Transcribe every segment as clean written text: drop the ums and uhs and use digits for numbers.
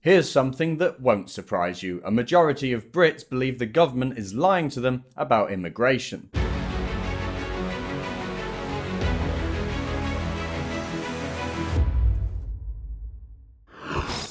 Here's something that won't surprise you. A majority of Brits believe the government is lying to them about immigration.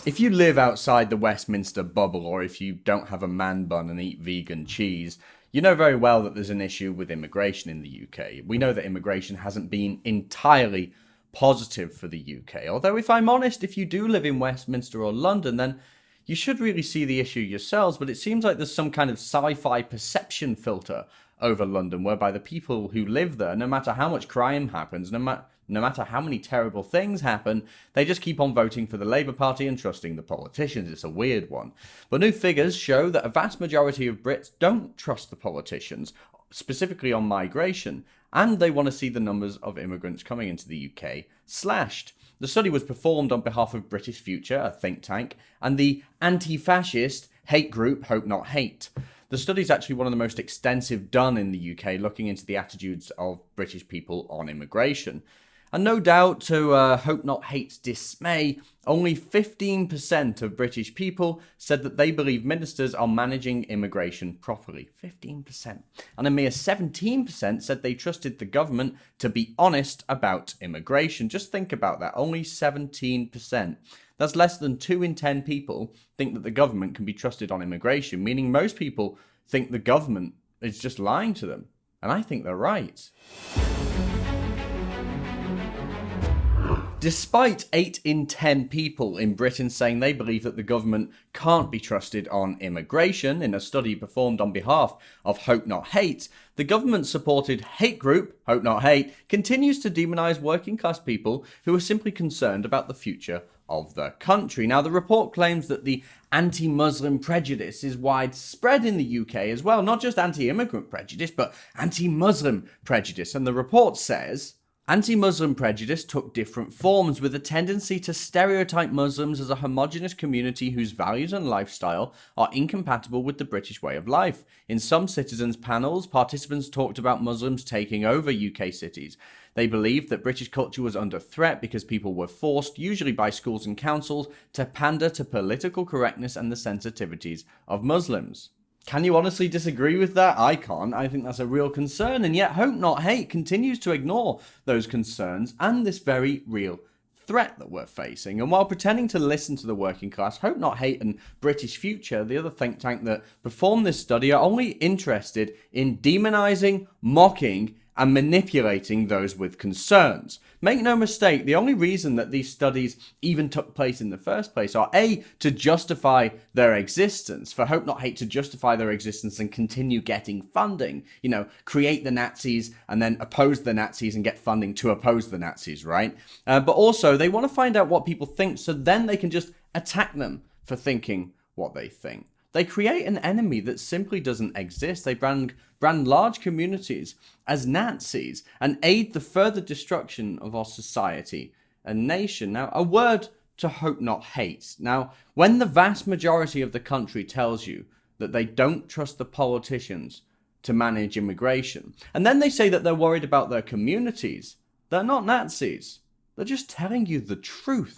If you live outside the Westminster bubble, or if you don't have a man bun and eat vegan cheese, you know very well that there's an issue with immigration in the UK. We know that immigration hasn't been entirely positive for the UK. Although, if I'm honest, if you do live in Westminster or London, then you should really see the issue yourselves. But it seems like there's some kind of sci-fi perception filter over London, whereby the people who live there, no matter how much crime happens, no matter how many terrible things happen, they just keep on voting for the Labour Party and trusting the politicians. It's a weird one. But new figures show that a vast majority of Brits don't trust the politicians, specifically on migration, and they want to see the numbers of immigrants coming into the UK slashed. The study was performed on behalf of British Future, a think tank, and the anti-fascist hate group Hope Not Hate. The study is actually one of the most extensive done in the UK, looking into the attitudes of British people on immigration. And no doubt, to Hope Not Hate's dismay, only 15% of British people said that they believe ministers are managing immigration properly. 15%. And a mere 17% said they trusted the government to be honest about immigration. Just think about that. Only 17%. That's less than 2 in 10 people think that the government can be trusted on immigration, meaning most people think the government is just lying to them. And I think they're right. Despite 8 in 10 people in Britain saying they believe that the government can't be trusted on immigration, in a study performed on behalf of Hope Not Hate, the government-supported hate group, Hope Not Hate, continues to demonise working class people who are simply concerned about the future of the country. Now, the report claims that the anti-Muslim prejudice is widespread in the UK as well, not just anti-immigrant prejudice, but anti-Muslim prejudice. And the report says, anti-Muslim prejudice took different forms, with a tendency to stereotype Muslims as a homogenous community whose values and lifestyle are incompatible with the British way of life. In some citizens' panels, participants talked about Muslims taking over UK cities. They believed that British culture was under threat because people were forced, usually by schools and councils, to pander to political correctness and the sensitivities of Muslims. Can you honestly disagree with that? I can't. I think that's a real concern, and yet Hope Not Hate continues to ignore those concerns and this very real threat that we're facing. And while pretending to listen to the working class, Hope Not Hate and British Future, the other think tank that performed this study, are only interested in demonising, mocking, and manipulating those with concerns. Make no mistake, the only reason that these studies even took place in the first place are A, to justify their existence, for Hope Not Hate to justify their existence and continue getting funding. You know, create the Nazis and then oppose the Nazis and get funding to oppose the Nazis, right? But also, they want to find out what people think so then they can just attack them for thinking what they think. They create an enemy that simply doesn't exist. They brand large communities as Nazis and aid the further destruction of our society and nation. Now, a word to Hope Not Hate. Now, when the vast majority of the country tells you that they don't trust the politicians to manage immigration, and then they say that they're worried about their communities, they're not Nazis. They're just telling you the truth.